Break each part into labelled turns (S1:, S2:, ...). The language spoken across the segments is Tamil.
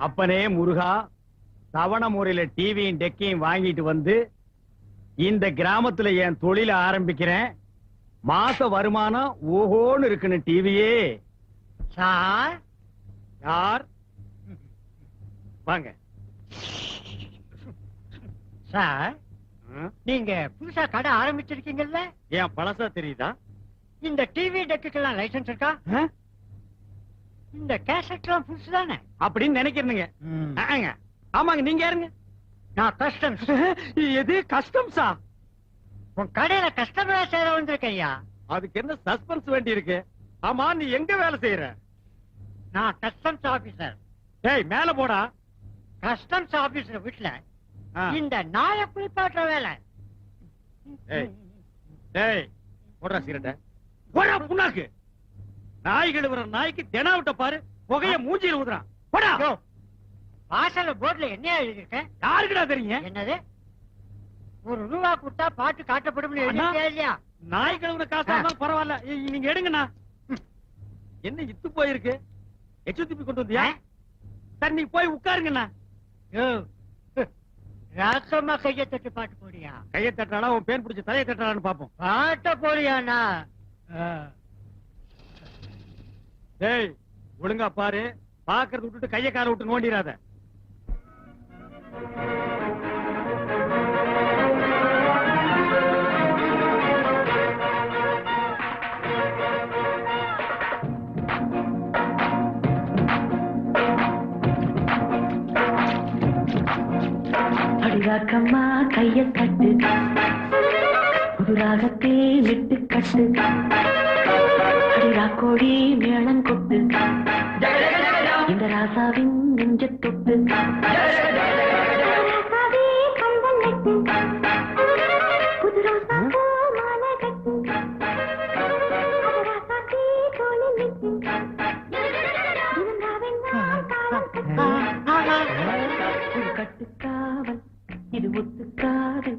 S1: அப்பனே முருகா, தவண முறையில டிவியும் டெக்கையும் வாங்கிட்டு வந்து இந்த கிராமத்துல என் தொழில ஆரம்பிக்கிறேன். மாச வருமானம் ஓஹோன்னு இருக்குன்னு டிவியே.
S2: சார்
S1: யார்? வாங்க
S2: சார், நீங்க புதுசா கடை ஆரம்பிச்சிருக்கீங்கல்ல?
S1: ஏன் பழசா தெரியுதா?
S2: இந்த டிவி டெக்குக்கெல்லாம் லைசன்ஸ் இருக்கா? இந்த கேசட் எல்லாம் புதுசு தானே
S1: அப்படின்னு நினைக்கிறீங்க? ஆமாங்க. நீங்க யாருங்க?
S2: நான் கஸ்டம்ஸ்.
S1: எது கஸ்டம்ஸா?
S2: உன் கடையில கஸ்டமரா சேர வந்திருக்கேன் ஐயா.
S1: அதுக்கு என்ன சஸ்பென்ஸ் வேண்டி இருக்கு? ஆமா, நீ எங்க வேலை செய்யற?
S2: நான் கஸ்டம்ஸ் ஆபீசர்.
S1: டேய் மேல போடா.
S2: கஸ்டம்ஸ் ஆபீசர் வீட்டுல இந்த நாயை குளிப்பாட்டுற வேலை.
S1: டேய் போடுறா சிகரெட்ட. போடா புண்ணாக்கு. நாய் கழுவுற நாய்க்கு தினா விட்ட பாரு, புகைய மூஞ்சில ஊதுறான். போடா.
S2: வாசல்ல போர்டுல என்ன எழுதிருக்கேன்?
S1: யாருக்குடா தெரியும்?
S2: என்னது? ₹1 கொடுத்தா பாட்டு காட்டப்படும் இல்லையா?
S1: நாய் கழுவுற காசா இருந்தாலும் பரவாயில்ல, நீங்க எடுங்கண்ணா. என்ன இத்து போயிருக்கு? எச்சு துப்பி கொண்டு வந்தியா? சரி நீ போய் உட்காருங்கண்ணா.
S2: ராசமா கைய தட்டு பாட்டு போடியா?
S1: கையை தட்டாளா உன் பேன் பிடிச்ச தலையை தட்டாளான்னு பாப்போம்.
S2: பாட்ட போடியாண்ணா.
S1: டேய் ஒழுங்கா பாரு, பாக்குறது விட்டுட்டு கைய கால விட்டு நோண்டிராத.
S3: அடிராக்கம்மா கைய தட்டு, புதுராகத்தே விட்டு கட்டு, அடிராக்கோடி மேளம் கொட்டு, இந்த ராசாவின் நெஞ்ச தொட்டு, கட்டுக்காவல் இது ஒத்துக்காது.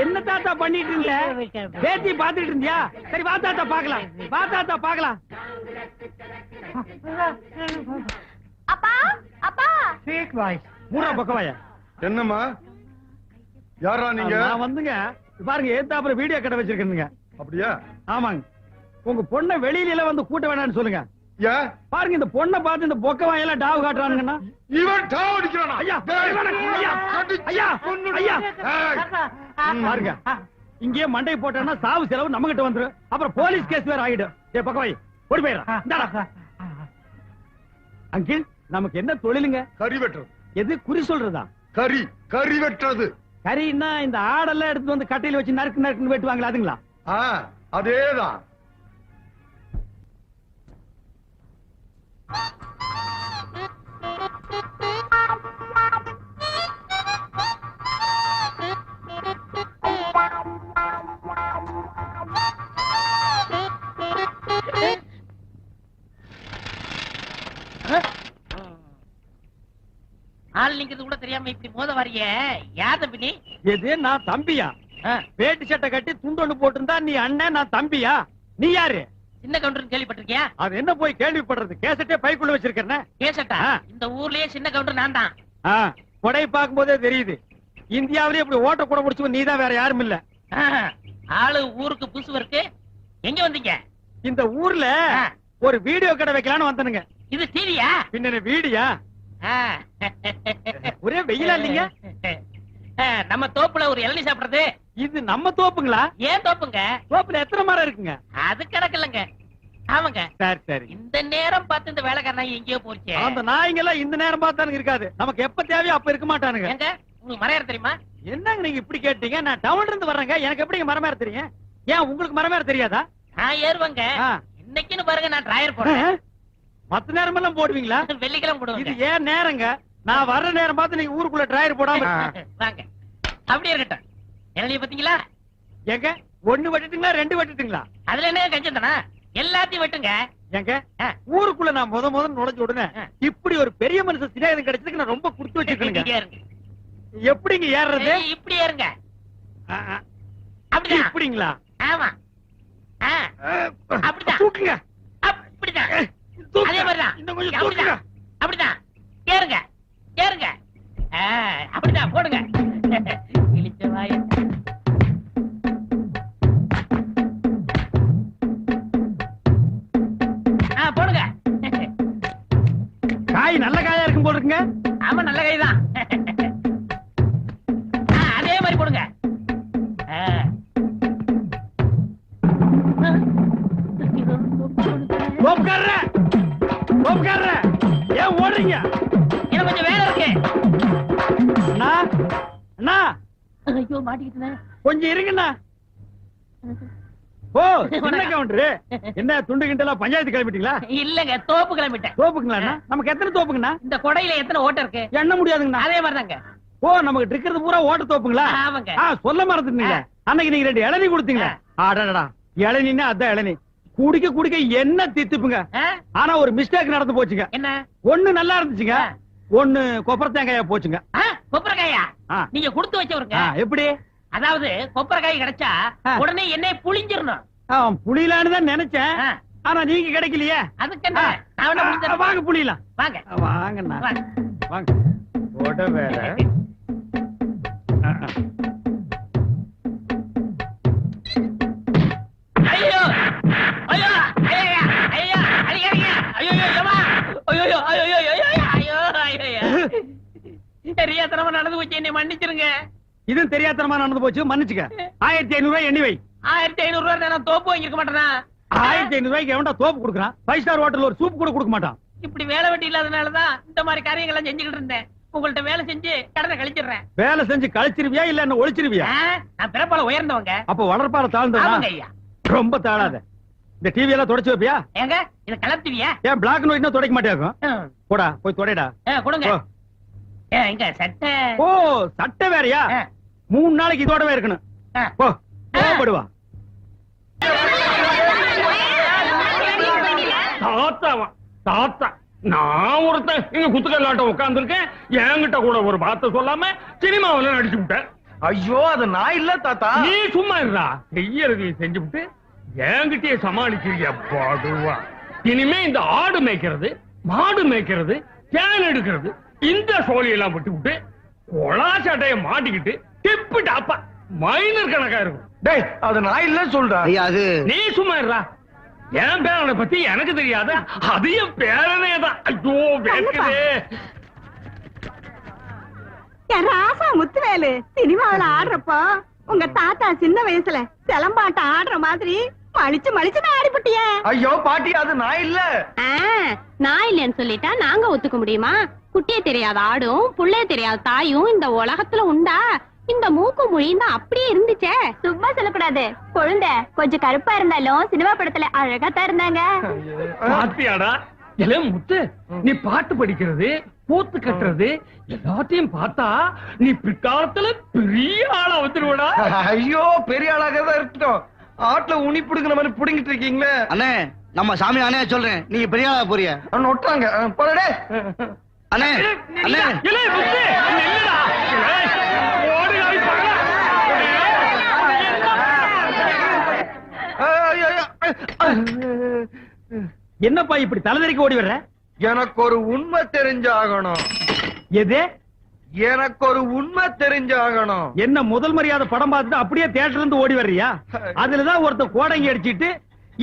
S1: என்ன தாத்தா பண்ணிட்டு இருந்த? பேத்தி பாத்துட்டு இருந்தியா? சரி வா தாத்தா பாக்கலாம், வா தாத்தா பாக்கலாம்.
S4: அப்பா அப்பா
S2: ஸ்வீட் வாய்ஸ்.
S1: மூணா பக்கவாய.
S5: என்னம்மா? யாரா நீங்க?
S1: நான் வந்துங்க பாருங்க, ஏத்தாப்புல வீடியோ கடை வச்சிருக்கேனுங்க.
S5: அப்படியா?
S1: ஆமாங்க. உங்க பொண்ணை வெளியில வந்து கூட்ட வேணாம்னு சொல்லுங்க.
S5: ஏன்?
S1: பாருங்க இந்த பொண்ணை பார்த்து இந்த பொக்க வாயெல்லாம் டாவு காட்டுறானுங்கண்ணா.
S5: இவன் டாவ் அடிக்கிறானா?
S1: ஐயா ஐயா ஐயா ஐயா பாருங்க, இங்கே மண்டை போட்டா சாவு செலவு நம்ம கிட்ட வந்துரும். அப்புறம் போலீஸ் கேஸ் வேற ஆகிடும். ஏ பக்கவாய் ஓடி போயிடா. அங்கிள் நமக்கு என்ன தொழிலுங்க?
S5: கறி வெட்டுறது.
S1: எது குறி சொல்றதா?
S5: கறி வெட்டுறது.
S1: கறின்னா இந்த ஆடெல்லாம் எடுத்து வந்து கட்டையில வச்சு நறுக்கு நறுக்குன்னு வெட்டுவாங்களா, அதுங்களா?
S5: அதேதான்.
S6: ஆள் நீங்க கூட தெரியாம இப்படி மோத வரிய யார் தம்பி நீ?
S1: எது நான் தம்பியா? வேட்டி சட்டை கட்டி துண்டொன்னு போட்டிருந்தா நீ அண்ணன், நான் தம்பியா? நீ யாரு?
S6: சின்ன கவுண்டர் கேள்விப்பட்டிருக்கியா?
S1: அது என்ன போய் கேள்விப்படுறது? கேசட்டே பைக்குள்ள வச்சிருக்கேன்.
S6: கேசட்டா? இந்த ஊர்லயே சின்ன கவுண்டர் நான் தான்.
S1: கொடை பார்க்கும் போதே தெரியுது. இந்தியாவிலே இப்படி ஓட்ட கூட முடிச்சு நீதான், வேற யாரும் இல்ல.
S6: ஆளு ஊருக்கு புதுசு இருக்கு. எங்க வந்தீங்க?
S1: இந்த ஊர்ல ஒரு வீடியோ கடை வைக்கலான்னு வந்தனுங்க.
S6: இது டிவியா?
S1: பின்ன வீடியா? ஒரே வெயிலா இல்லீங்க?
S6: நம்ம தோப்புல ஒரு இளநீ சாப்பிடுறது.
S1: இது நம்ம தோப்புங்களா?
S6: ஏன் தோப்புங்க?
S1: தோப்புல எத்தனை மரம் இருக்குங்க?
S6: அது கிடக்கலங்க. ஆமாங்க.
S1: சரி சரி.
S6: இந்த நேரம் பார்த்து இந்த வேலைக்காரன் எங்கேயோ போச்சு.
S1: அந்த நாய்ங்க எல்லாம் இந்த நேரம் பார்த்தானுங்க இருக்காது. நமக்கு எப்ப தேவையோ அப்ப இருக்க மாட்டானுங்க.
S6: எங்க உங்களுக்கு மரம் தெரியுமா?
S1: என்னங்க நீங்க இப்படி கேட்டீங்க? நான் டவுன்ல இருந்து வர்றேங்க, எனக்கு எப்படிங்க மரம் ஏற தெரியும்? ஏன் உங்களுக்கு மரம் ஏற தெரியாதா?
S6: நான் ஏறுவேங்க. இன்னைக்குன்னு பாருங்க, நான் டிரைவர் போடுறேன்.
S1: மத்த நேரம் எல்லாம் போடுவீங்களா?
S6: வெள்ளிக்கிழமை போடுவேன்.
S1: இது ஏன் நேரங்க? நான் வர்ற நேரம் பார்த்து நீங்க ஊருக்குள்ள டிரைவர் போடாம
S6: வாங்க. அப்படியே இருக்கட்டும். இளநீ பாத்தீங்களா?
S1: எங்க ஒண்ணு வெட்டுட்டுங்களா, ரெண்டு வெட்டுட்டுங்களா?
S6: அதுல என்ன கஞ்சம் தானா? எல்லாத்தையும் வெட்டுங்க.
S1: எங்க ஊருக்குள்ள நான் முத நுழைஞ்ச உடனே இப்படி ஒரு பெரிய மனுஷன் சிநேகிதம் கிடைச்சதுக்கு நான் ரொம்ப குடுத்து வச்சிருக்கேங்க. எப்படிங்க ஏறுறது?
S6: இப்படி ஏறுங்க. அப்படிதான்.
S1: இப்படிங்களா?
S6: ஆமா. அப்படிதான்.
S1: தூக்குங்க.
S6: இப்படிதான்
S1: தூக்கு.
S6: அதே மாதிரிதான்
S1: இன்னும் கொஞ்சம் தூக்குங்க.
S6: அப்படிதான் ஏறுங்க ஏறுங்க அப்படிதான் போடுங்க இழிச்ச வாய போடுங்க
S1: காய் நல்ல காயா இருக்கும் போல இருக்குங்க.
S6: ஆமா நல்ல கைதான் அதே மாதிரி போடுங்க
S1: கோபக்காரர ஏன் ஓடுறீங்க?
S6: எனக்கு கொஞ்சம் வேலை இருக்கு
S1: அண்ணா அண்ணா
S6: ஐயோ மாட்டிக்கிட்டேன்
S1: கொஞ்சம் இருங்கண்ணா. ஓ என்ன கவுண்டரு என்ன துண்டு கிண்டலா பஞ்சாயத்து கிளம்பிட்டீங்களா?
S6: இல்லங்க தோப்பு கிளம்பிட்டேன்
S1: தோப்புங்களா? நமக்கு எத்தனை தோப்புங்கண்ணா?
S6: இந்த கொடையில எத்தனை ஓட்டை இருக்கு
S1: எண்ண முடியாதுங்கண்ணா.
S6: அதே மாதிரிதாங்க
S1: ஓ நமக்கு இருக்கிறது பூரா ஓட்ட தோப்புங்களா?
S6: ஆமாங்க
S1: சொல்ல மறந்துட்டீங்க. அன்னைக்கு நீங்க 2 இளநீ கொடுத்தீங்க. அடடா இளநீன்னா அதான் இளநீ. குடிக்க குடிக்க என்ன தித்துப்புங்க. ஆனா ஒரு மிஸ்டேக் நடந்து போச்சுங்க.
S6: என்ன?
S1: ஒண்ணு நல்லா இருந்துச்சுங்க, ஒண்ணு கொப்பரை தேங்காயா போச்சுங்க.
S6: கொப்பரைக்காயா? நீங்க கொடுத்து வச்சவருங்க.
S1: எப்படி?
S6: அதாவது கொப்பரைக்காய் கிடைச்சா உடனே என்னைய புளிஞ்சிடணும்.
S1: புளியலான்னு தான் நினைச்சேன். ஆனா நீங்க கிடைக்கலையே.
S6: அதுக்கு என்ன? நான் வேணா புளிஞ்சிடறேன்.
S1: வாங்க புளியலாம்.
S6: வாங்க
S1: வாங்கண்ணா வாங்க. ஓட வேற
S6: ஐயோ ஐயோ ஐயா ஐயா அடிக்காதீங்க. ஐயோ ஏமா ஐயோ ஐயோ ஐயோ ஐயோ தெரியாதனமா நடந்து போச்சு, என்னை மன்னிச்சிருங்க.
S1: இதுவும் தெரியாதனமா நடந்து போச்சு, மன்னிச்சுக்க. 1500 ரூபாய் எண்ணி வை.
S6: 1500 ரூபாய் நான் தோப்பு வாங்கிருக்க மாட்டேனா?
S1: 1500 ரூபாய்க்கு எவன்டா தோப்பு கொடுக்குறான்? 5 ஸ்டார் ஹோட்டல்ல ஒரு சூப் கூட கொடுக்க மாட்டான்.
S6: இப்படி வேலை வெட்டி இல்லாதனாலதான் இந்த மாதிரி காரியங்கள் எல்லாம் செஞ்சுக்கிட்டு இருந்தேன். உங்கள்ட்ட வேலை செஞ்சு கடனை கழிச்சிடுறேன்.
S1: வேலை செஞ்சு கழிச்சிருவியா இல்ல என்ன ஒழிச்சிருவியா?
S6: நான் பிறப்பால உயர்ந்தவங்க.
S1: அப்ப வளர்ப்பால தாழ்ந்தவனா?
S6: ஆமாங்க ஐயா.
S1: ரொம்ப தாழாத. இந்த டிவி எல்லாம் தொடச்சு வைப்பியா?
S6: ஏங்க இத கலப்டிவியா?
S1: ஏன் பிளாக் அண்ட் ஒயிட்னா துடைக்க மாட்டேங்கும்? போடா போய் தொடைடா.
S6: கொடுங்க. இங்க சட்டை.
S1: ஓ சட்டை வேறயா? 3 நாளைக்கு இதோடவே இருக்கணும். போ போடுவா.
S7: தாத்தாவா தாத்தா நான் ஒருத்தன் இங்க குத்துக்கல்லாட்டம் உட்கார்ந்து இருக்கேன். என்கிட்ட கூட ஒரு வார்த்தை சொல்லாம சினிமாவில நடிச்சு விட்டேன்.
S5: ஐயோ அது நான் இல்ல தாத்தா.
S7: நீ சும்மா இருடா. செய்யறது செஞ்சு விட்டு என்கிட்டயே சமாளிக்கிறியா பாடுவா. இனிமே இந்த ஆடு மேய்க்கிறது, மாடு மேய்க்கிறது, தேன் எடுக்கிறது இந்த சோழியெல்லாம் விட்டு விட்டு கொலா சட்டைய மாட்டிக்கிட்டு டிப்பு டாப்பா மைனர் கணக்கா இருக்கும்.
S5: டேய் அது நான் இல்ல சொல்றா.
S7: நீ சும்மா இருடா. என் பேரனை பத்தி எனக்கு தெரியாத, அது என் பேரனே தான். ஐயோ வேக்குதே.
S8: ராசா முத்துவேலு சினிமாவில ஆடுறப்போ உங்க தாத்தா சின்ன வயசுல சிலம்பாட்டம் ஆடுற மாதிரி மலிச்சு மலிச்சு ஆடிப்பட்டிய.
S5: ஐயோ பாட்டி அது நான் இல்ல.
S4: நான் இல்லன்னு சொல்லிட்டா நாங்க ஒத்துக்க முடியுமா? குட்டியே தெரியாத ஆடும் புள்ளைய தெரியாத தாயும் இந்த உலகத்துல உண்டா? இந்த மூக்கு மொழியும் தான் அப்படியே இருந்துச்சே.
S8: சும்மா சொல்லக்கூடாது. குழந்தை கொஞ்சம் கருப்பா இருந்தாலும் சினிமா படத்துல அழகா தான் இருந்தாங்க.
S7: பாத்தியாடா இல்ல முத்து, நீ பாட்டு படிக்கிறது, கூத்து கட்டுறது எல்லாத்தையும் பார்த்தா நீ பிற்காலத்துல பெரிய ஆளா வந்துருவடா.
S5: ஐயோ பெரிய ஆளாக தான் இருக்கட்டும். ஆட்டுல உனி புடுங்கிற மாதிரி புடுங்கிட்டு இருக்கீங்களே.
S9: அண்ணே நம்ம சாமி அண்ணே சொல்றேன், நீங்க பெரிய ஆளா போறிய.
S5: நொட்டாங்க போடே.
S9: அண்ணே அண்ணே
S7: இல்ல முத்து நில்லுடா. ஏய், ஓடுகாய் பகல.
S1: என்னப்பா இப்படி தலைதறிக்க ஓடி வர்ற?
S5: எனக்கு ஒரு உண்மை தெரிஞ்சாகணும்.
S1: எது?
S5: எனக்கு ஒரு உண்மை தெரிஞ்சாகணும்.
S1: என்ன முதல் மரியாதை படம் பார்த்துட்டு அப்படியே தியேட்டர்ல இருந்து ஓடி வர்றியா? அதுலதான் ஒருத்த கோடங்கி அடிச்சிட்டு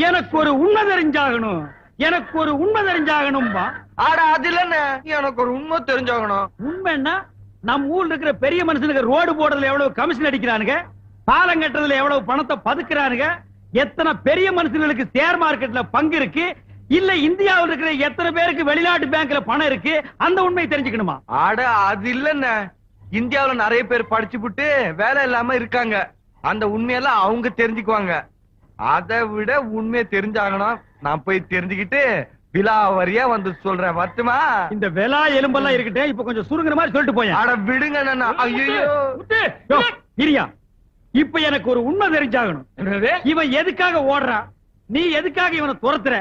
S1: எனக்கு ஒரு உண்மை தெரிஞ்சாகணும், எனக்கு ஒரு உண்மை தெரிஞ்சாகணும்பா.
S5: ஆட அது இல்லன்னு எனக்கு ஒரு உண்மை தெரிஞ்சாகணும்.
S1: உண்மைன்னா நம்ம ஊர்ல இருக்கிற பெரிய மனுஷனுக்கு ரோடு போடுறதுல எவ்வளவு கமிஷன் அடிக்கிறானுங்க, பாலம் கட்டுறதுல எவ்வளவு பணத்தை பதுக்குறானுங்க, எத்தனை பெரிய மனுஷங்களுக்கு ஷேர் மார்க்கெட்ல பங்கு இருக்கு, இல்ல இந்தியாவில் இருக்கிற எத்தனை பேருக்கு வெளிநாட்டு பேங்க்ல பணம் இருக்கு, அந்த உண்மை தெரிஞ்சுக்கணுமா?
S5: ஆட அது இல்லன்னு இந்தியாவுல நிறைய பேர் படிச்சுப்புட்டு வேலை இல்லாம இருக்காங்க. அந்த உண்மையெல்லாம் அவங்க தெரிஞ்சுக்குவாங்க. அதை விட உண்மையை தெரிஞ்சாகணும். நான் போய் தெரிஞ்சுக்கிட்டு விலாவரியா வந்து சொல்றேன். வரட்டுமா?
S1: இந்த வெலா எலும்பெல்லாம் இருக்கட்டும், இப்ப கொஞ்சம் சுருங்குற மாதிரி சொல்லிட்டு போய்.
S5: ஆட விடுங்க அண்ணா. ஐயோ
S1: இரியா, இப்ப எனக்கு ஒரு உண்மை தெரிஞ்சாகணும். இவன் எதுக்காக ஓடுறான்? நீ எதுக்காக இவனை துரத்துற?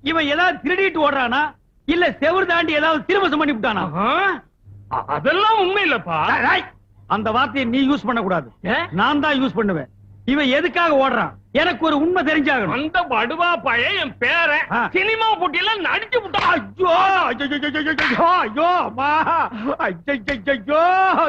S1: இவன் ஏதாவது திருடிட்டு ஓடுறானா இல்ல செவுறு தாண்டி ஏதாவது திருமசம் பண்ணி விட்டானா?
S7: அதெல்லாம் உண்மை இல்லப்பா.
S1: அந்த வார்த்தையை நீ யூஸ் பண்ண கூடாது, நான் தான் யூஸ் பண்ணுவேன். இவன் எதுக்காக ஓடுறான்? எனக்கு ஒரு உண்மை தெரிஞ்சாகணும்.
S7: அந்த படுவா பையன் என் பேரன்
S1: ஆ.
S7: சினிமா போட்டியில நடிச்சு விட்டான்.
S1: ஐயோ ஐயோ ஐயோ அம்மா ஐயோ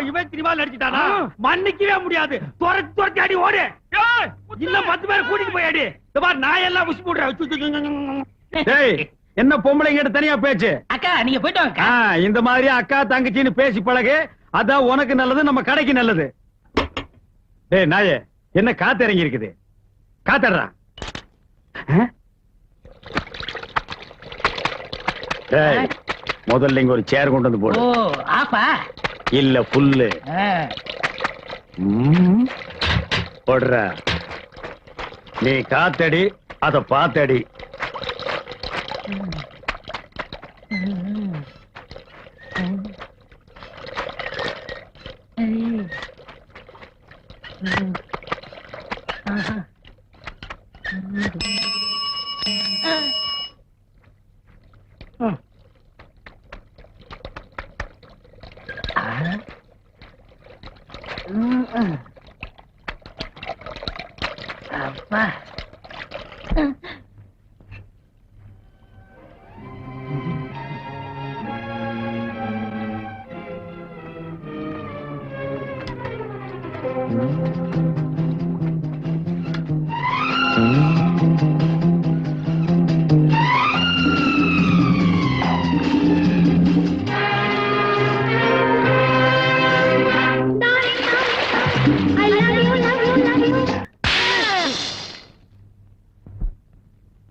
S1: இவன் சினிமா நடிச்சிட்டானா? மன்னிக்கவே முடியாது. துரத்தி அடி ஓடு.
S7: ஏய்,
S1: இல்ல 10 பேர் கூட்டிட்டு போய் அடி. இந்த மாதிரி நான் எல்லாம் உசு போடுறேன். டேய், என்ன பொம்பளைங்கிட்ட தனியா பேச்சு?
S6: அக்கா நீங்க போயிட்டு வாங்க
S1: இந்த மாதிரி அக்கா தங்கச்சின்னு பேசி பழகு. அதான் உனக்கு நல்லது, நம்ம கடைக்கு நல்லது. டேய் நாயே, என்ன காத்து இறங்கி இருக்குது? காத்தடுறா. டேய், முதல்ல இங்க ஒரு சேர் கொண்டு வந்து போடு.
S6: ஓ ஆப்பா
S1: இல்ல புல்லு போடுற. நீ காத்தடி, அத பாத்தடி.
S6: அப்பா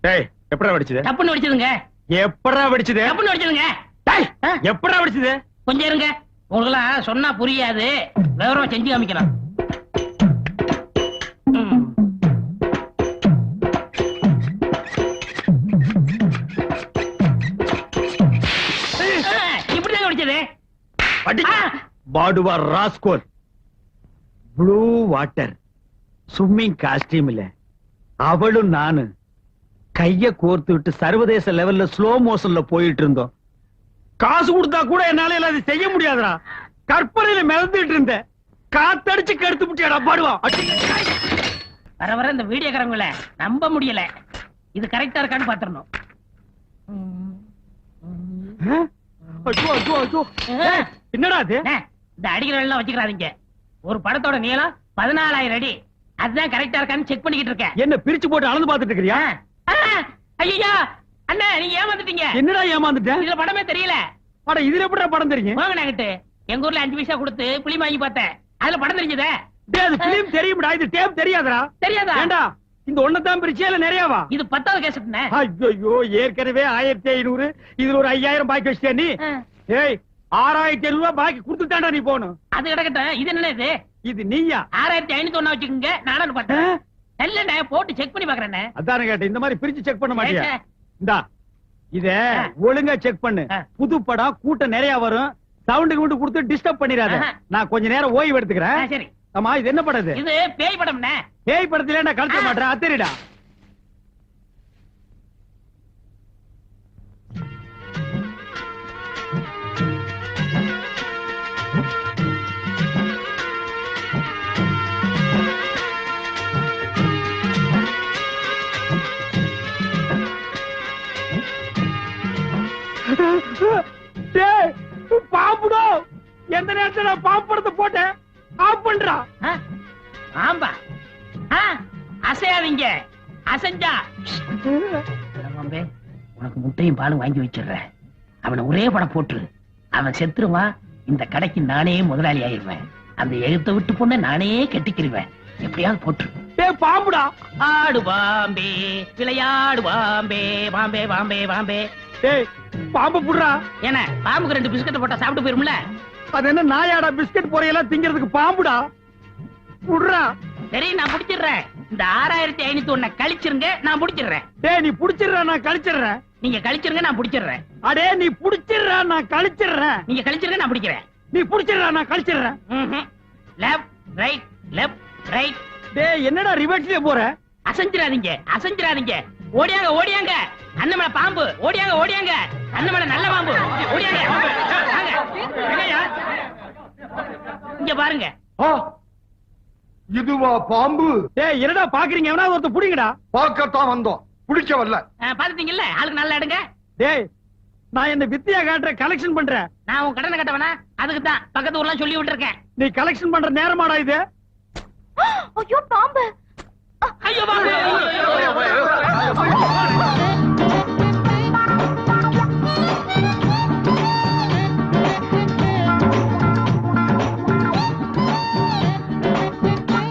S1: டேய், எப்படா வெடிச்சது?
S6: தப்புன்னு வடிச்சதுங்க
S1: எப்படா வெடிச்சது?
S6: தப்புன்னு வடிச்சதுங்க
S1: டேய், எப்படா வெடிச்சது?
S6: கொஞ்சம் இருங்க உங்களுக்கெல்லாம் சொன்னா புரியாது விவரமா செஞ்சு காமிக்கலாம் இப்படிதான் வடிச்சது
S1: பாடுவா rascal. Blue water swimming costume இல்ல, அவளும் நானு கைய கோர்த்து விட்டு சர்வதேச லெவல்ல ஸ்லோ மோஷன்ல போயிட்டு இருந்தோம். காசு கொடுத்தா கூட என்னால எல்லாம் செய்ய முடியாதுடா. கற்பனையில மிதந்துட்டு இருந்த காத்தடிச்சு கெடுத்து முட்டியாடா பாடுவா.
S6: வர வர இந்த வீடியோக்காரங்கள நம்ப முடியல. இது கரெக்டா இருக்கான்னு பாத்துறணும்.
S1: என்னடா அது?
S6: இந்த அடிக்கிற எல்லாம் வச்சுக்கிறாதீங்க. ஒரு படத்தோட நீளம் 14,000 அடி. அதுதான் கரெக்டா இருக்கான்னு செக் பண்ணிக்கிட்டு இருக்கேன்.
S1: என்ன பிரிச்சு போட்டு அளந்து பாத்துட்டு இருக்கறியா?
S6: ஐயா அண்ணா நீங்க ஏமாந்துட்டீங்க.
S1: என்னடா ஏமாந்துட்டேன்?
S6: இதுல படமே தெரியல.
S1: அட இதுல எப்படிடா படம் தெரியும்?
S6: வாங்கிட்டு எங்க ஊர்ல 5 பைசா கொடுத்து புளி வாங்கி பார்த்தேன். அதுல படம் தெரிஞ்சதே.
S1: டேய், அது பிலிம் தெரியும்டா, இது டேப் தெரியாதடா.
S6: தெரியாதா?
S1: ஏண்டா இந்த ஒண்ணதான் பிரிச்சியா இல்ல நிறையவா?
S6: இது 10வது கேசட்னே.
S1: ஐயோ, ஏற்கனவே 1500, இதுல ஒரு 5000 பாக்கி வச்சிட்டியா நீ? ஏய், 6500 ரூபாய் பாக்கி கொடுத்துட்டாண்டா நீ போணும்.
S6: அது கிடக்கட்டும். இது என்ன இது?
S1: இது நீயா?
S6: 6500 வச்சுக்கோங்க. நானும் பார்த்தேன். இல்லண்ணே, போட்டு செக் பண்ணி பாக்குறேன்.
S1: அதானே கேட்டேன். இந்த மாதிரி பிரிச்சு செக் பண்ண மாட்டியா? இந்தா இத ஒழுங்கா செக் பண்ணு. புது படம் கூட்டம் நிறைய வரும். சவுண்டுக்கு மட்டும் கொடுத்து டிஸ்டர்ப் பண்ணிராத. நான் கொஞ்ச நேரம் ஓய்வு எடுத்துக்கிறேன்.
S6: சரி.
S1: ஆமா, இது என்ன படம்?
S6: இது பேய் படம்னே.
S1: பேய் படத்துல நான் கலக்க மாட்டேன். அத்தரிடா. பாம்புடோ, எந்த நேரத்துல பாம்பு படத்தை போட்டேன். ஆஃப் பண்றா.
S6: ஆம்பா அசையாதீங்க. அசைஞ்சா உனக்கு முட்டையும் பாலும் வாங்கி வச்சிடுறேன். அவனை ஒரே படம் போட்டுரு. அவன் செத்துருவான். இந்த கடைக்கு நானே முதலாளி ஆயிருவேன். அந்த எழுத்த விட்டு பொண்ண நானே கட்டிக்கிருவேன். எப்படியாவது போட்டுரு.
S1: பாம்புடா.
S6: ஆடு பாம்பே விளையாடு பாம்பே பாம்பே பாம்பே பாம்பே.
S1: பாம்பு புடுறா.
S6: என்ன பாம்புக்கு 2 பிஸ்கட் போட்டா சாப்பிட்டு போயிரும்ல?
S1: அது என்ன நாயாடா பிஸ்கட் பொறையெல்லாம் திங்கிறதுக்கு பாம்புடா. புடுறா.
S6: சரி, நான் புடிச்சிடுறேன். இந்த 6501 கழிச்சிருங்க, நான் புடிச்சிடுறேன்.
S1: டேய், நீ புடிச்சிடுற, நான் கழிச்சிடுறேன்.
S6: நீங்க கழிச்சிருங்க, நான் புடிச்சிடுறேன்.
S1: அடே, நீ புடிச்சிடுற, நான் கழிச்சிடுறேன்.
S6: நீங்க கழிச்சிருங்க, நான் புடிக்கிறேன்.
S1: நீ புடிச்சிடுற, நான் கழிச்சிடுறேன்.
S6: Left right left right.
S1: டேய், என்னடா ரிவர்ஸ்லயே போற?
S6: அசஞ்சிராதீங்க, அசஞ்சிராதீங்க. ஓடியாங்க ஓடியாங்க. அண்ணமலை பாம்பு. ஓடியாங்க ஓடியாங்க. அண்ணமலை நல்ல பாம்பு. ஓடியாங்க. வாங்க. இங்க பாருங்க.
S10: இதுவா பாம்பு?
S1: டேய் என்னடா பாக்குறீங்க? எவனா ஒருத்தர் புடிங்கடா.
S10: பார்க்கத்தான் வந்தோம், பிடிக்க வரல.
S6: பாத்துட்டீங்கல்ல, ஆளுக்கு நல்லா எடுங்க.
S1: டேய் நான் இந்த வித்தியா காட்டுற கலெக்ஷன் பண்றேன்.
S6: நான் உன் கடனை கட்டவனா? அதுக்கு தான் பக்கத்து ஊர்லாம் சொல்லி விட்டுருக்கேன்.
S1: நீ கலெக்ஷன் பண்ற நேரமாடா இது?
S4: ஐயோ பாம்பு!
S6: ஐயோ பாம்பு!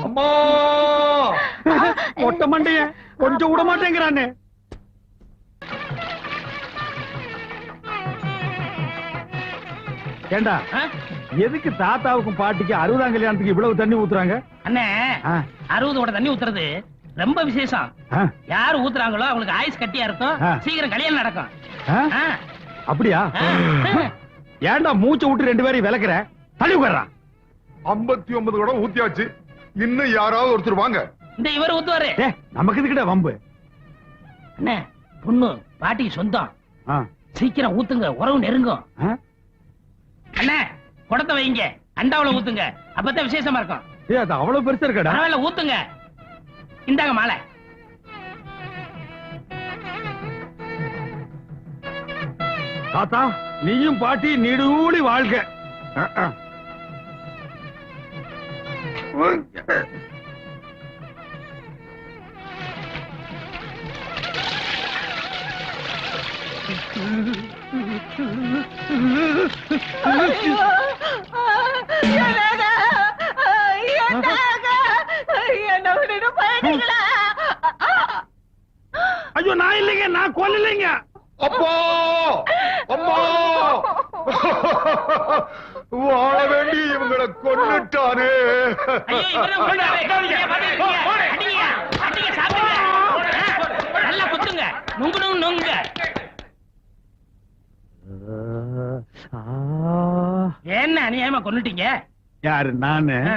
S10: அம்மா
S1: மொட்டை மண்டைய கொஞ்சம் விட மாட்டேங்கிறானே. ஏண்டா எதுக்கு தாத்தாவுக்கும் பாட்டிக்கு 60ஆம் கல்யாணத்துக்கு இவ்வளவு தண்ணி ஊத்துறாங்க?
S6: அண்ணே,
S1: ஆ.
S6: 60 தண்ணி ஊத்துறது ரொம்ப விசேஷம்.
S1: ஆ,
S6: யாரு ஊத்துறாங்களோ அவங்களுக்கு ஆயுஸ் கட்டியா இருக்கும்,
S1: ஆ.
S6: சீக்கிரம் கல்யாணம் நடக்கும்.
S1: ஆ?
S6: ஆ.
S1: அப்படியா?
S6: ஆ.
S1: ஏண்டா மூச்சை விட்டு 2 பேரையும் விளக்குற? தள்ளி உட்கார்றான்.
S10: 59 குடம் ஊத்தியாச்சு, இன்னும் யாராவது ஒருத்தர் வாங்க.
S6: இந்த இவர் ஊத்துவாரு.
S1: ஏ நமக்கு இதுக்கிட்ட வம்பு.
S6: அண்ணே, பொண்ணு பாட்டிக்கு சொந்தம்,
S1: ஆ,
S6: சீக்கிரம் ஊத்துங்க, உறவு நெருங்கும்.
S1: ஆ?
S6: அண்ணே, குடத்தை வைங்க, அண்டாவுல ஊத்துங்க, அப்பதான் விசேஷமா இருக்கும்.
S1: ஏய், அது அவ்வளவு பெருசா இருக்கடா.
S6: பரவாயில்ல, ஊத்துங்க. இந்தாங்க மாலை.
S1: தாத்தா நீயும் பாட்டி நீடூழி வாழ்க. ஐயோ நான் இல்லைங்க, நான் கொல்லலைங்க.
S10: அப்பா அம்மா வாழ வேண்டி இவங்களை கொன்னுட்டானே.
S6: ஐயோ, இவர்தான் கொண்டாரு. அடிங்க, அடிங்க, சாப்பிடுங்க. நல்லா குத்துங்க, நுங்குணும் நுங்க. என்ன அநியாயமா கொன்னுட்டீங்க?
S1: யாரு? நானு.
S6: ஆ.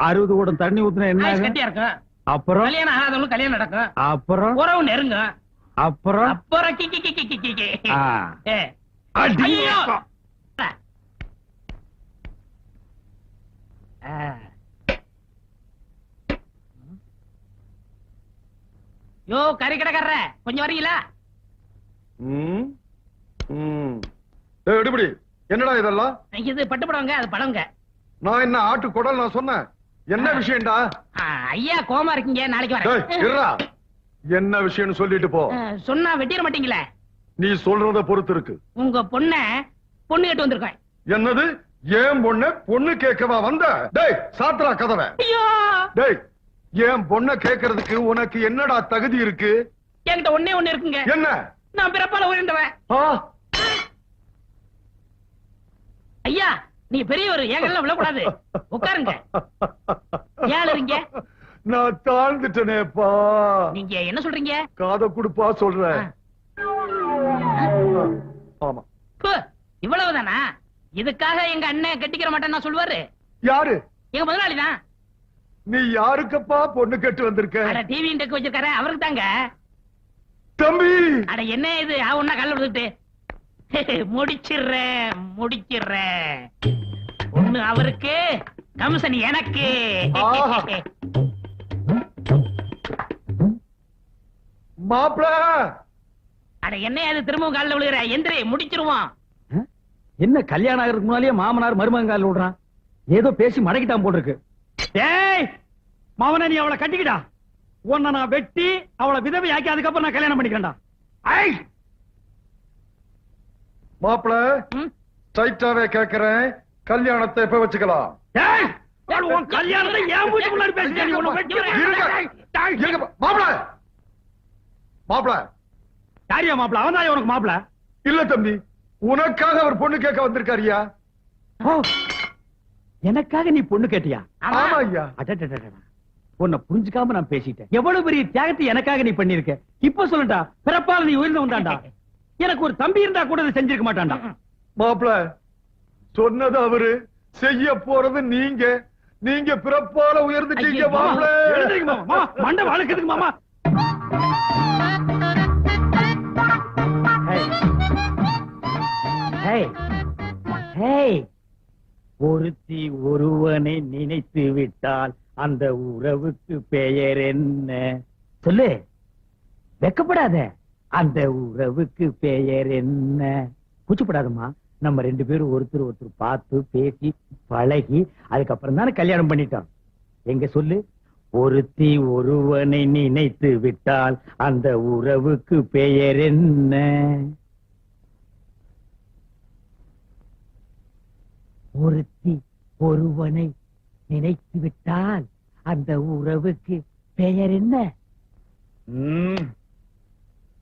S1: 60 குடம் தண்ணி ஊத்துனா என்ன
S6: ஆயுஸ்
S1: ஆகும்?
S6: கட்டியா இருக்கும்,
S1: அப்புறம்
S6: கல்யாணம் ஆகாதவங்களுக்கு கல்யாணம் நடக்கும்,
S1: அப்புறம்
S6: உறவு நெருங்கும்,
S1: அப்புறம்
S6: அப்புறம் கி கி கி கி கி கி.
S1: ஆ.
S6: ஏ.
S1: அடி.
S6: ஐயோ. ஆ. யோ கறி கடைக்காரர, கொஞ்சம் வரீங்களா?
S10: ம், ம். ஏய், எடுபடி, என்னடா இதெல்லாம்?
S6: இது பட்டுப்படவங்க, அது பழங்க.
S10: நான் என்ன ஆட்டு குடல் நான் சொன்னேன்? என்ன விஷயம்டா?
S6: ஐயா கோமா இருக்கீங்க, நாளைக்கு
S10: டேய்,
S6: வரேன்.
S10: இருடா. என்ன விஷயம்னு சொல்லிட்டு போ.
S6: சொன்னா வெட்டிட மாட்டீங்களே?
S10: நீ சொல்றத பொறுத்து இருக்கு.
S6: உங்க பொண்ண பொண்ணு கேட்டு வந்திருக்கேன்.
S10: என்னது? ஏன் பொண்ண பொண்ணு கேட்கவா வந்த? டேய் சாத்ரா கதவை.
S6: ஐயோ,
S10: டேய், ஏன் பொண்ண கேட்கறதுக்கு உனக்கு என்னடா தகுதி இருக்கு?
S6: என்கிட்ட ஒண்ணே ஒண்ணு இருக்குங்க.
S10: என்ன?
S6: நான் பிறப்பால உயர்ந்தவன்.
S10: ஆ?
S6: ஐயா, நீ பெரியவர், ஏங்கல்ல விழக்கூடாது, உட்காருங்க. ஏன் இருங்க?
S10: நான் தாழ்ந்துட்டனேப்பா.
S6: நீங்க என்ன சொல்றீங்க?
S10: காதை குடுப்பா சொல்றேன். ஆமா.
S6: பு, இவ்வளவுதானா? இதுக்காக எங்க அண்ணன் கட்டிக்கிற மாட்டேன்னு சொல்லுவாரு.
S10: யாரு?
S6: எங்க முதலாளி தான்.
S10: நீ யாருக்கப்பா பொண்ணு கேட்டு வந்திருக்க?
S6: அட டிவி டெக் வச்சிருக்காரு, அவருக்கு தாங்க.
S10: தம்பி,
S6: அட என்ன இது ஒன்னா கல்ல விழுந்துட்டு முடிச்சிடுறேன் முடிச்சிடுறேன். ஒண்ணு அவருக்கு, கமிஷன் எனக்கு.
S10: ஆஹா. மாப்ள,
S6: அட என்ன அது திரும்பவும் காலில் விழுகிற? எந்திரி, முடிச்சிருவான்.
S1: என்ன கல்யாணம் ஆகிறதுக்கு முன்னாலேயே மாமனார் மருமகன் விடுறான்? ஏதோ பேசி மடக்கிட்டான் போல் இருக்கு. டேய் மாமனா, நீ அவளை கட்டிக்கிடா. உன்னை நான் வெட்டி அவளை விதவை ஆக்கி அதுக்கப்புறம் நான் கல்யாணம் பண்ணிக்கிறேன்டா. ஐ
S10: மாப்ள,
S6: ம்?
S10: ஸ்ட்ரைட்டாவே கேக்குறேன், கல்யாணத்தை எப்ப வச்சுக்கலாம்?
S1: டேய், உன் கல்யாணத்தை என் வீட்டு முன்னாடி பேசுறியா? நீ உன்னை வெட்டி
S10: இருங்க, மாப்ள. மாப்ள,
S1: யாரியா மாப்பிள? அவன் தான் உனக்கு மாப்பிள?
S10: இல்ல தம்பி, உனக்காக அவர் பொண்ணு கேட்க வந்திருக்காருயா.
S1: எனக்காக நீ பொண்ணு கேட்டியா?
S10: ஆமா ஐயா.
S1: அடடடடட. உன்னை புரிஞ்சுக்காம நான் பேசிட்டேன். எவ்வளவு பெரிய தியாகத்தை எனக்காக நீ பண்ணிருக்க. இப்ப சொல்லுடா, பிறப்பால நீ உயர்ந்து வந்தாண்டா. எனக்கு ஒரு தம்பி இருந்தா கூட இதை செஞ்சிருக்க மாட்டான்டா.
S10: மாப்ள, சொன்னது அவரு, செய்ய போறது நீங்க. நீங்க பிறப்பால உயர்ந்துட்டீங்க
S6: ஐயோ,
S10: மாப்ள.
S1: எழுந்திருங்க மாமா. மாமா, மண்டை வழுக்குதுங்க மாமா. ஹேய். ஹேய். ஹேய். ஒருத்தி ஒருவனை நினைத்து விட்டால் அந்த உறவுக்கு பெயர் என்ன? சொல்லு, வெக்கப்படாத. அந்த உறவுக்கு பெயர் என்ன? கூச்சப்படாதம்மா. நம்ம 2 பேரும் ஒருத்தர் ஒருத்தர் பார்த்து பேசி பழகி அதுக்கப்புறம் தானே கல்யாணம் பண்ணிட்டோம். எங்க சொல்லு. ஒருத்தி ஒருவனை நினைத்து விட்டால் அந்த உறவுக்கு பெயர் என்ன? ஒருத்தி ஒருவனை நினைத்து விட்டால் அந்த உறவுக்கு பெயர் என்ன?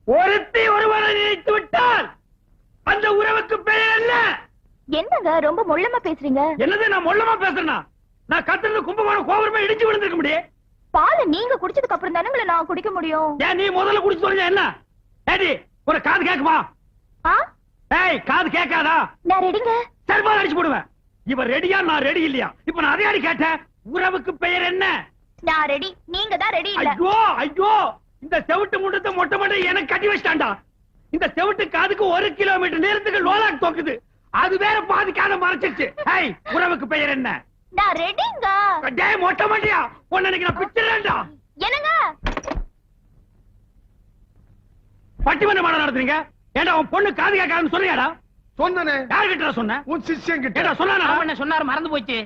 S1: ஒருத்தி ஒருவனை நினைத்து விட்டால் அந்த உறவுக்கு பெயர் என்ன?
S8: என்னங்க ரொம்ப மொள்ளமா பேசுறீங்க?
S1: என்னது நான் மொள்ளமா பேசுறேனா? நான் கத்துறது கும்பகோணம் கோபுரமே இடிச்சு விழுந்திருக்க முடியும்.
S8: பால் நீங்க குடிச்சதுக்கு அப்புறம் தானே நான் குடிக்க முடியும்.
S1: ஏன் நீ முதல்ல குடிச்சு சொல்லுங்க என்ன? ஏடி ஒரு காது கேக்குமா? ஏய் காது கேட்காதா?
S8: நான் ரெடிங்க.
S1: செல்பால் அடிச்சு போடுவேன். இவ ரெடியா நான் ரெடி இல்லையா? இப்ப நான் அதே அடி கேட்டேன். உறவுக்கு பெயர் என்ன?
S8: நான் ரெடி, நீங்க தான் ரெடி இல்ல.
S1: ஐயோ ஐயோ, இந்த செவிட்டு முண்டத்தை மொட்டை மொட்டை எனக்கு கட்டி வச்சிட்டான்டா. இந்த செவிட்டு காதுக்கு 1 கிலோமீட்டர் நேரத்துக்கு லோலாக் தோக்குது. அது வேற பாதி காதை மறைச்சிருச்சு. ஏய் உறவுக்கு பெயர் என்ன?
S8: நான் ரெடிங்க.
S1: டேய் மொட்டை மண்டையா, உன்னை நான் பிச்சிரேன்டா.
S8: என்னங்க
S1: பட்டிமன்ற மாட நடத்துறீங்க? ஏண்டா உன் பொண்ணு காது கேட்காதுன்னு சொல்றியாடா?
S10: சொன்னனே.
S1: யார்கிட்ட சொன்ன?
S10: உன் சிஷ்யன் கிட்ட.
S1: ஏண்டா சொன்னானா?
S6: என்ன சொன்னாரு மறந்து போச்சு.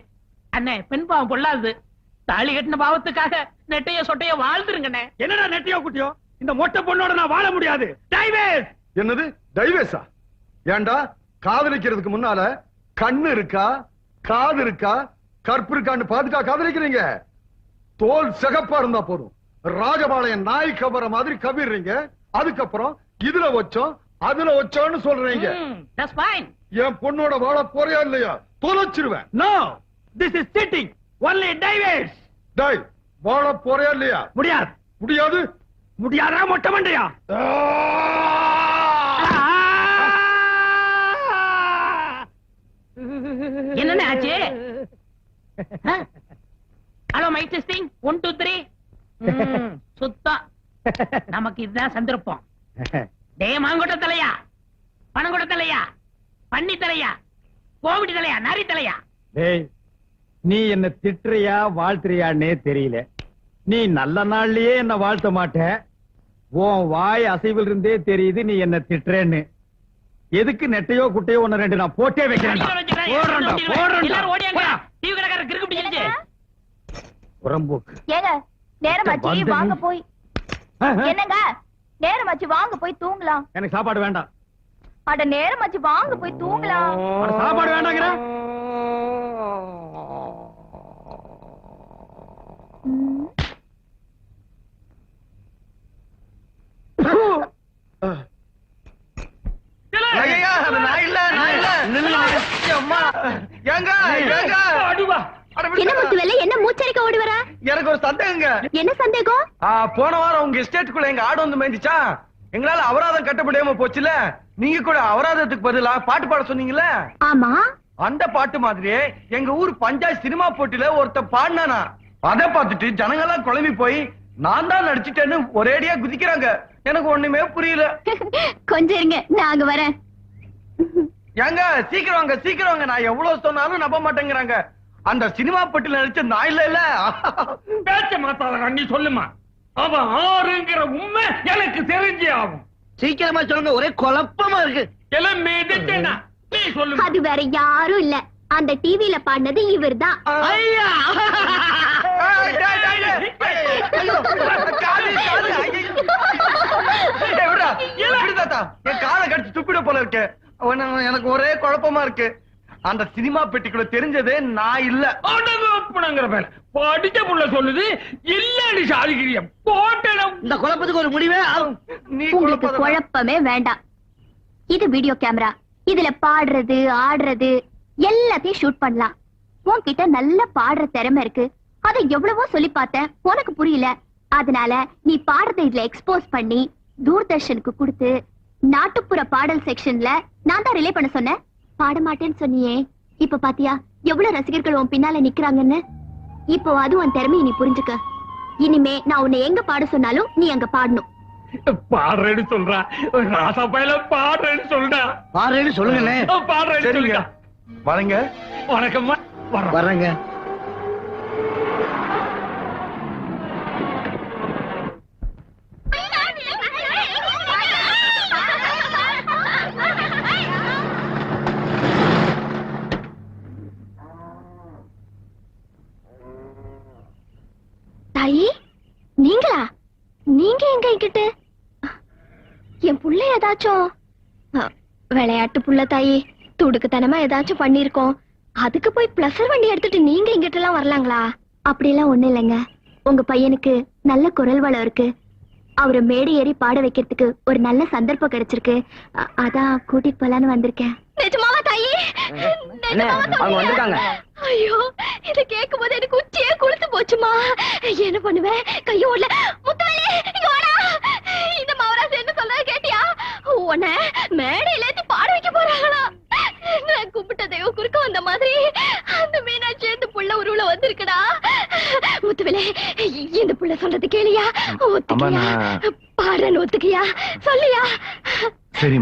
S6: அண்ணே பெண் பாவம் பொல்லாது. தாலி கட்டின பாவத்துக்காக நெட்டையோ சொட்டையோ வாழ்ந்துருங்கண்ணே.
S1: என்னடா நெட்டியோ குட்டியோ? இந்த மொட்டை பொண்ணோட நான் வாழ முடியாது. டைவேஸ்.
S10: என்னது டைவேஸா? ஏண்டா காதலிக்கிறதுக்கு முன்னால கண்ணு இருக்கா, காது இருக்கா, கற்பு இருக்கான்னு பாத்துக்கா காதலிக்கிறீங்க? தோல் சிகப்பா இருந்தா போதும், ராஜபாளையம் நாய் கவர மாதிரி கவிடுறீங்க. அதுக்கப்புறம் இதுல வச்சோம் அதுல வச்சோன்னு சொல்றீங்க.
S6: That's fine.
S10: என் பொண்ணோட வாழ போறியா இல்லையா? தொலைச்சிருவேன்.
S1: No, this is cheating. Only divorce.
S10: டேய் வாழ போறியா இல்லையா?
S1: முடியாது.
S10: முடியாது.
S1: முடியாதா மொட்டை மண்டையா?
S6: என்னண்ணே ஆச்சு? Hello mike testing 1 2 3. சுத்தம். நமக்கு இதுதான் சந்தர்ப்பம். டேய் மாங்கொட்ட தலையா, பணங்கொட்ட தலையா, பன்னி தலையா, கோவிடி தலையா, நரி தலையா?
S1: டேய் நீ என்ன திட்டுறியா வாழ்த்துறியான்னே தெரியல. நீ நல்ல நாள்லயே என்ன வாழ்த்த மாட்ட. உன் வாய் அசைவில் இருந்தே தெரியுது நீ என்ன திட்டுறேன்னு. எதுக்கு நெட்டையோ குட்டையோ 1 2 நான் போட்டே வைக்கிறேன். புறம்போக்கு.
S8: ஏங்க நேரமாச்சு வாங்க போய். என்னங்க நேரமாச்சு வாங்க போய் தூங்கலாம்.
S1: எனக்கு சாப்பாடு வேண்டாம்.
S8: அட நேரமாச்சு வாங்க போய் தூங்கலாம்.
S1: சாப்பாடு வேண்டாங்கிற?
S8: என்ன மூச்சரிக்க ஓடி வர?
S5: எனக்கு ஒரு சந்தேகங்க.
S8: என்ன சந்தேகம்?
S5: போன வாரம் உங்க எஸ்டேட்டுக்குள்ள எங்க ஆடு வந்து மேய்ந்துச்சா? எங்களால அபராதம் கட்டப்படியாம போச்சுல. நீங்க கூட அபராதத்துக்கு பதிலா பாட்டு பாட சொன்னீங்கல்ல?
S8: ஆமா.
S5: அந்த பாட்டு மாதிரியே எங்க ஊர் பஞ்சாயத்து சினிமா போட்டியில ஒருத்த பாடினானா. அதை பார்த்துட்டு ஜனங்க எல்லாம் குழம்பி போய் நான் தான் நடிச்சிட்டேன்னு ஒரேடியா குதிக்கிறாங்க. எனக்கு ஒண்ணுமே புரியல.
S8: கொஞ்சம் இருங்க நாங்க வரேன்.
S5: ஏங்க சீக்கிரம் வாங்க சீக்கிரம் வாங்க. நான் எவ்வளவு சொன்னாலும் நம்ப மாட்டேங்கிறாங்க. அந்த சினிமா போட்டியில நடிச்ச நான் இல்ல.
S7: பேச்ச மாத்தாத நீ சொல்லுமா. அவன் ஆறுங்கிற உண்மை எனக்கு தெரிஞ்சே ஆகும்.
S9: சீக்கிரமா சொல்லுங்க, ஒரே குழப்பமா இருக்கு.
S7: எல்லாம் மேதேனா நீ சொல்லு.
S8: அது வேற யாரும் இல்ல, அந்த டிவில பாடினது இவர்தான்.
S6: ஐயா
S5: என் காலை கடிச்சு துப்பிட போல இருக்கு. எனக்கு ஒரே குழப்பமா இருக்கு. அந்த சினிமா பெட்டிக்குள்ள தெரிஞ்சதே நான் இல்ல.
S7: படிச்ச புள்ள சொல்லுது இல்லன்னு சாதிக்கிறிய போட்டேன்.
S9: இந்த குழப்பத்துக்கு ஒரு முடிவே ஆகும்.
S8: உங்களுக்கு குழப்பமே வேண்டாம். இது வீடியோ கேமரா. இதுல பாடுறது ஆடுறது எல்லாத்தையும் ஷூட் பண்ணலாம். உன்கிட்ட நல்ல பாடுற திறமை இருக்கு. அதை எவ்வளவோ சொல்லி பார்த்தேன், உனக்கு புரியல. அதனால நீ பாடுறதை இதுல எக்ஸ்போஸ் பண்ணி தூர்தர்ஷனுக்கு கொடுத்து நாட்டுப்புற பாடல் செக்ஷன்ல நான் தான் ரிலே பண்ண சொன்னேன். பாட மாட்டேன்னு சொன்னியே, இப்ப பாத்தியா எவ்வளவு ரசிகர்கள் உன் பின்னால நிக்கிறாங்கன்னு. இப்போ அதுவும் உன் திறமையை நீ புரிஞ்சுக்க. இனிமே நான் உன்னை எங்க பாட சொன்னாலும் நீ அங்க பாடணும்.
S7: பாடுறேன்னு சொல்றா ராசா பையல, பாடுறேன்னு சொல்றா.
S9: பாடுறேன்னு சொல்லுங்க.
S7: பாடுறேன்னு சொல்லுங்க.
S5: வரங்க.
S7: வணக்கம்மா.
S9: வர்றேங்க.
S8: தாயி, நீங்களா? நீங்க எங்க இங்கிட்டு? என் புள்ள ஏதாச்சும் விளையாட்டு புள்ள தாயி, துடுக்குத்தனமா ஏதாச்சும் பண்ணிருக்கோம். அதுக்கு போய் பிளஸர் வண்டி எடுத்துட்டு நீங்க இங்கிட்ட எல்லாம் வரலாங்களா? அப்படியெல்லாம் ஒண்ணு இல்லைங்க. உங்க பையனுக்கு நல்ல குரல் வளம் இருக்கு. அவரை மேடை ஏறி பாட வைக்கிறதுக்கு ஒரு நல்ல சந்தர்ப்பம் கிடைச்சிருக்கு. அதான் கூட்டிட்டு போலான்னு வந்திருக்கேன். நிஜமாவா தாயி?
S9: அவங்க வந்திருக்காங்க.
S8: ஐயோ, இத கேட்கும் போது எனக்கு உச்சியே குளித்து போச்சுமா. என்ன பண்ணுவேன்? கையோட முத்துவேலி, இங்க வாடா. இந்த மவராசு என்ன சொல்றது கேட்டியா? உன்னை மேடையில ஏத்தி பாட வைக்க போறாங்களா? நான் கும்பிட்ட தெய்வம் குறுக்க வந்த மாதிரி அந்த மீனாட்சி இந்த புள்ள உருவுல வந்திருக்குடா. முத்துவேலி, இந்த புள்ள சொல்றது கேளியா? ஒத்துக்கியா? பாடுறேன்னு ஒத்துக்கியா? சொல்லியா?
S5: சரிம்மா.